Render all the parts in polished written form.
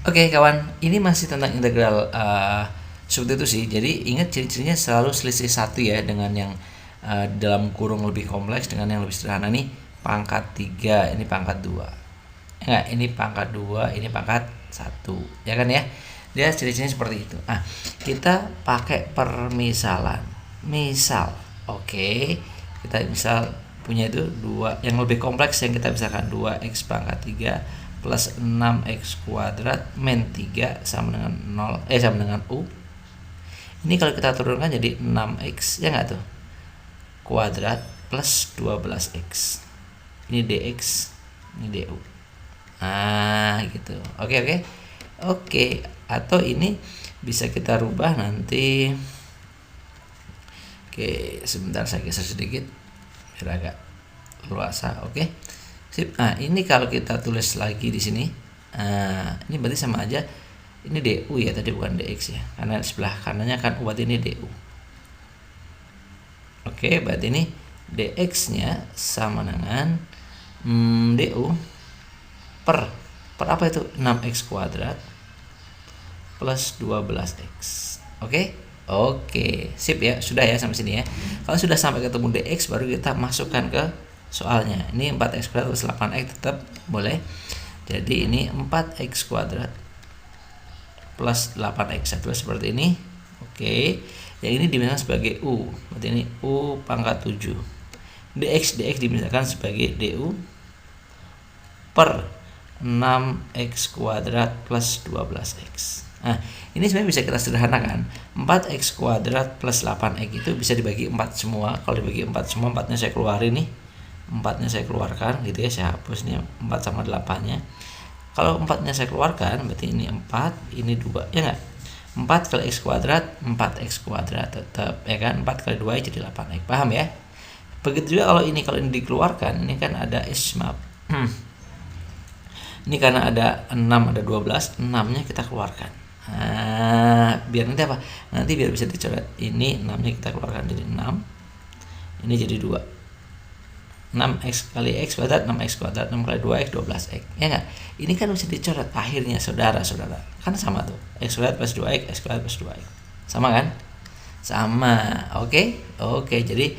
Oke kawan, ini masih tentang integral substitusi. Jadi ingat ciri-cirinya selalu selisih satu ya, dengan yang dalam kurung lebih kompleks dengan yang lebih sederhana nih. Pangkat 3, ini pangkat 2. Enggak, ini pangkat 2, ini pangkat 1. Ya kan ya? Dia ciri-cirinya seperti itu. Nah, kita pakai permisalan. Misal, oke, kita misal punya itu 2 yang lebih kompleks, yang kita misalkan 2x pangkat 3 plus 6x kuadrat min 3 sama dengan 0 sama dengan u. Ini kalau kita turunkan jadi 6x ya enggak tuh, kuadrat plus 12x. Ini dx, ini du. Nah, gitu. Oke, atau ini bisa kita rubah nanti. Oke, sebentar saya geser sedikit biar agak luasa. Oke. Sip. Nah, ini kalau kita tulis lagi di sini, ini berarti sama aja. Ini du ya, tadi bukan dx ya, karena sebelah kanannya kan buat ini du. Oke, berarti ini dx-nya sama dengan du per apa itu? 6x kuadrat plus 12x. Oke, sip ya, sudah ya sampai sini ya. Kalau sudah sampai ketemu dx, baru kita masukkan ke soalnya. Ini 4x kuadrat plus 8x tetap boleh. Jadi ini 4x kuadrat plus 8x satu seperti ini. Oke, yang ini dimisalkan sebagai u. Berarti ini u pangkat 7. dx dimisalkan sebagai du per 6x kuadrat plus 12x. Nah, ini sebenarnya bisa kita sederhanakan. 4x kuadrat plus 8x itu bisa dibagi 4 semua. Kalau dibagi 4 semua, 4-nya saya keluarin nih. 4-nya saya keluarkan gitu ya, saya hapus nih 4 sama 8-nya. Kalau 4-nya saya keluarkan, berarti ini 4, ini 2, ya enggak? 4 kali x kuadrat, 4x kuadrat tetap, ya kan? 4 kali 2 jadi 8x, paham ya? Begitu juga kalau ini dikeluarkan, ini kan ada maaf. Ini karena ada 6, ada 12, 6-nya kita keluarkan. Nah, biar nanti apa? Nanti biar bisa dicoret. Ini 6-nya kita keluarkan jadi 6. Ini jadi 2. 6x kali x kuadrat, 6x kuadrat, 6 kali 2x, 12x. Ya enggak? Ini kan bisa dicoret akhirnya, saudara-saudara. Kan sama tuh. X kuadrat plus 2x, x kuadrat plus 2x. Sama kan? Sama. Oke. Jadi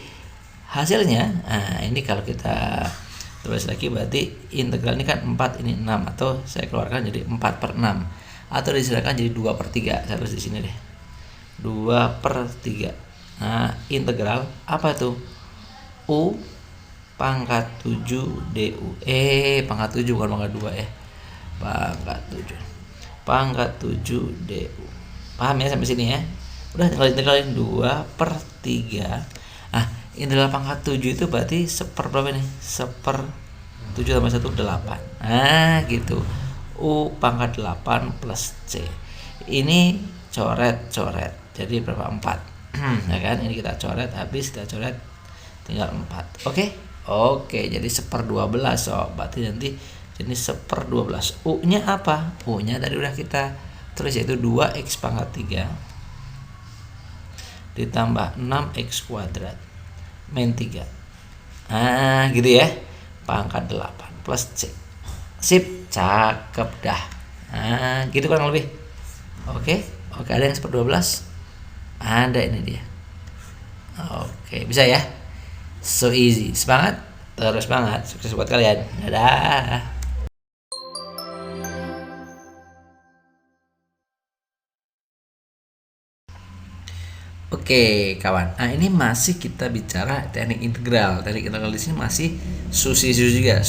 hasilnya, nah ini kalau kita tulis lagi berarti integral ini kan 4, ini 6, atau saya keluarkan jadi 4 per 6, atau disilakan jadi 2 per 3. Saya tulis di sini deh, 2 per 3. Nah, integral apa tuh? U pangkat 7 du. Pangkat 7 bukan pangkat 2 ya. Pangkat 7 du. Paham ya sampai sini ya? Udah tinggal integralin 2 per 3. Ah, integral pangkat 7 itu berarti seper berapa nih? Seper 7 tambah 1 8. Nah, gitu. U pangkat 8 plus C. Ini coret. Jadi berapa? 4. Ya kan? Ini kita coret, habis kita coret tinggal 4. Oke, jadi seper 12. Berarti nanti jadi seper 12. U-nya apa? U-nya tadi udah kita tulis, yaitu 2x pangkat 3 ditambah 6x kuadrat min 3. Nah, gitu ya. Pangkat 8 plus C. Sip, cakep dah. Nah, gitu kan lebih. Oke, ada yang seper 12? Ada, ini dia. Oke, bisa ya? So easy. Semangat, terus semangat. Sukses buat kalian. Dadah. Oke kawan, nah ini masih kita bicara teknik integral. Teknik integral di sini masih substitusi juga,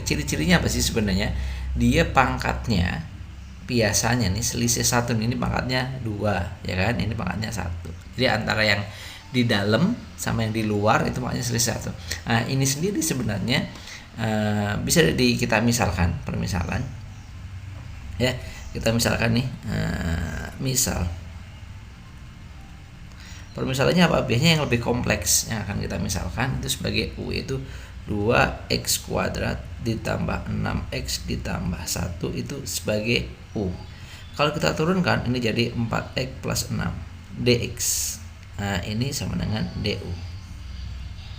Ciri-cirinya apa sih sebenarnya? Dia pangkatnya biasanya nih selisih 1, ini pangkatnya 2, ya kan? Ini pangkatnya 1. Jadi antara yang di dalam sama yang di luar itu makanya selisih 1. Nah, ini sendiri sebenarnya bisa kita misalkan, permisalan. Ya, kita misalkan nih, misal permisalannya apa? Biasanya yang lebih kompleks yang akan kita misalkan itu sebagai U, itu 2x kuadrat ditambah 6x ditambah 1 itu sebagai U. Kalau kita turunkan ini jadi 4x plus 6 dx. Nah, ini sama dengan du.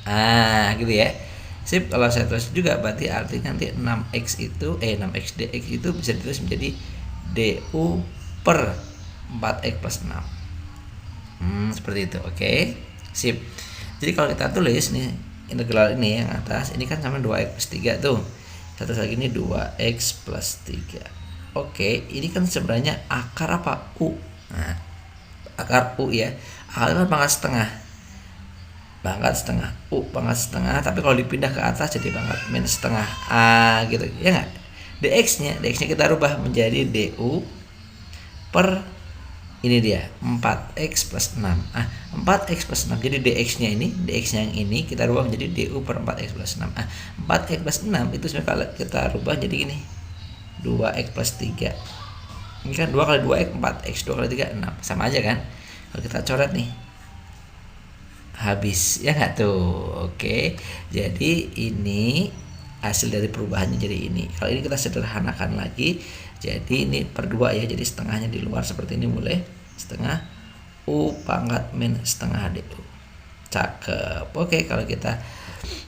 Nah, gitu ya. Sip, kalau saya tulis juga berarti artinya nanti 6x dx itu bisa ditulis menjadi du per 4x plus 6. Seperti itu. Oke. Sip. Jadi kalau kita tulis nih integral ini yang atas ini kan sama 2x plus 3 tuh. Satu lagi ini 2x plus 3. Oke, ini kan sebenarnya akar apa? U. Nah, akar U ya. Akar kan pangkat setengah. Pangkat setengah. U pangkat setengah, tapi kalau dipindah ke atas jadi pangkat minus setengah. Gitu. Ya enggak? dx-nya kita rubah menjadi du per ini dia 4x plus 6. 4x plus 6. Jadi dx-nya yang ini kita rubah menjadi du per 4x plus 6. 4x plus 6 itu sebenarnya kalau kita rubah jadi gini. 2x plus 3. Ini kan 2 kali 2x 4x, 2 kali 3 6. Sama aja kan? Kalau kita coret nih. Habis ya nggak tuh. Oke. Jadi ini hasil dari perubahannya jadi ini. Kalau ini kita sederhanakan lagi, jadi ini per 2 ya, jadi setengahnya di luar seperti ini boleh. Setengah u pangkat min setengah du. Cakep. Oke, kalau kita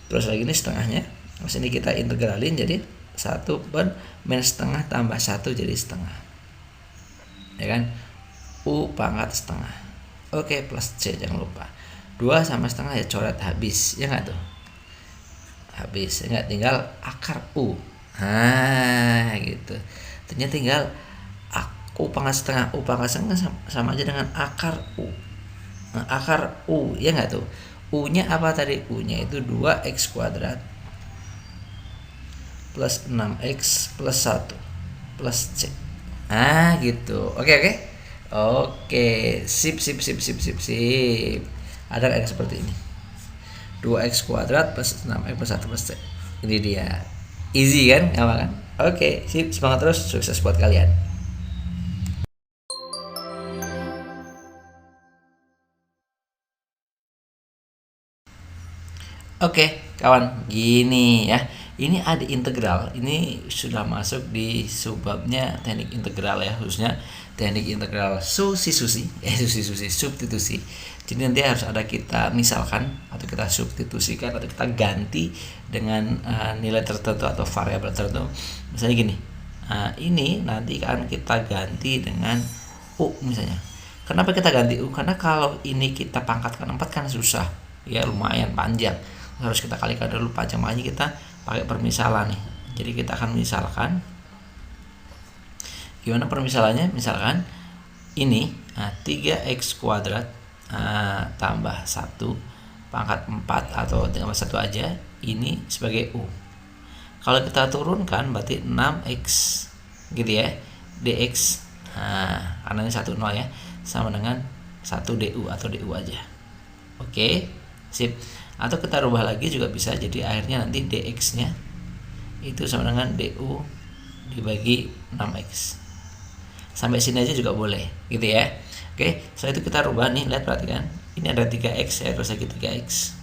terus lagi ini setengahnya, terus ini kita integralin jadi 1 per min setengah tambah 1 jadi setengah. Ya kan? U pangkat setengah. Oke, plus c jangan lupa. 2 sama setengah ya coret habis. Ya nggak tuh? Habis, enggak tinggal akar u. Gitu. Ternyata tinggal u pangkat setengah. U pangkat setengah sama aja dengan akar u. Akar u, ya enggak tuh? U-nya apa tadi? U-nya itu 2x kuadrat plus 6x plus 1 plus c. Gitu. Oke. Oke, sip. Ada kayak seperti ini. 2x kuadrat plus 6x plus 1 plus c. Ini dia. Easy kan? Gampang kan? Oke, sip. Semangat terus. Sukses buat kalian. Oke, kawan. Gini ya. Ini ada integral. Ini sudah masuk di subbabnya teknik integral ya. Khususnya teknik integral substitusi. Jadi nanti harus ada kita misalkan atau kita substitusikan atau kita ganti dengan nilai tertentu atau variabel tertentu. Misalnya gini, ini nanti kan kita ganti dengan u misalnya. Kenapa kita ganti u? Karena kalau ini kita pangkatkan 4 kan susah, ya lumayan panjang. Harus kita kalikan dulu panjang, makanya kita pakai permisalan nih. Jadi kita akan misalkan. Gimana permisalannya? Misalkan ini 3x kuadrat tambah 1 pangkat 4 atau tambah 1 aja, ini sebagai u. Kalau kita turunkan berarti 6x gitu ya, dx. Karena ini 1 0 ya, sama dengan 1 du atau du aja. Oke, sip. Atau kita rubah lagi juga bisa, jadi akhirnya nanti dx nya itu sama dengan du dibagi 6x. Sampai sini aja juga boleh gitu ya. Oke, setelah itu kita rubah nih, lihat perhatikan. Ini ada 3x ya, terus lagi 3x.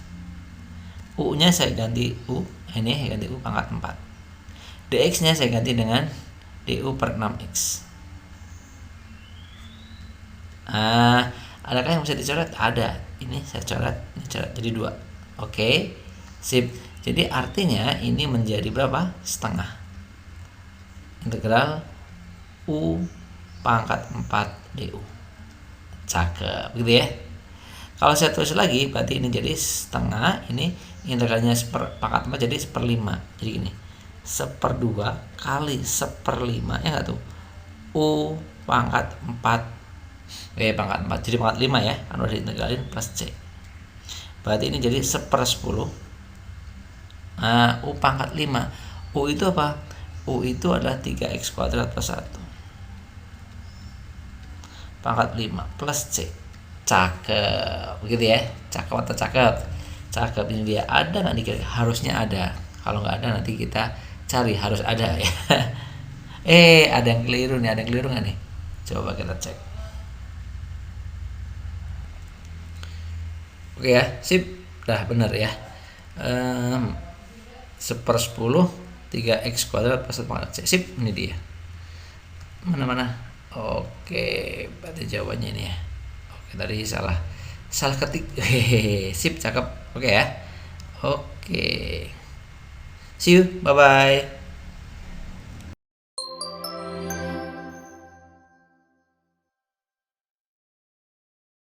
U-nya saya ganti u, ini saya ganti u pangkat 4. dx-nya saya ganti dengan du per 6x. Adakah yang bisa dicoret? Ada. Ini saya coret, ini coret jadi 2. Oke. Sip. Jadi artinya ini menjadi berapa? Setengah. Integral u pangkat 4 du. Cakep gitu ya. Kalau saya tulis lagi berarti ini jadi setengah, ini integralnya pangkat 4 jadi 1/5. Jadi gini, 1/2 kali 1/5 ya enggak tuh? U pangkat 4 pangkat 4 jadi pangkat 5 ya, kan udah diintegralin plus c. Berarti ini jadi 1/10. U pangkat 5. U itu apa? U itu adalah 3x kuadrat plus 1 pangkat 5 plus c. Cakep begitu ya. Cakep atau cakep? Cakep. Ini dia. Ada nggak nih? Harusnya ada. Kalau nggak ada nanti kita cari, harus ada ya. Ada yang keliru nih. Ada yang keliru nggak nih? Coba kita cek. Oke ya, sip. Dah bener ya. 1/10 3x kuadrat plus 1 pangkat c. Sip, ini dia. Mana-mana? Oke, berarti jawabannya ini ya. Oke, tadi salah ketik. Sip, cakep. Oke ya. Oke. See you. Bye bye.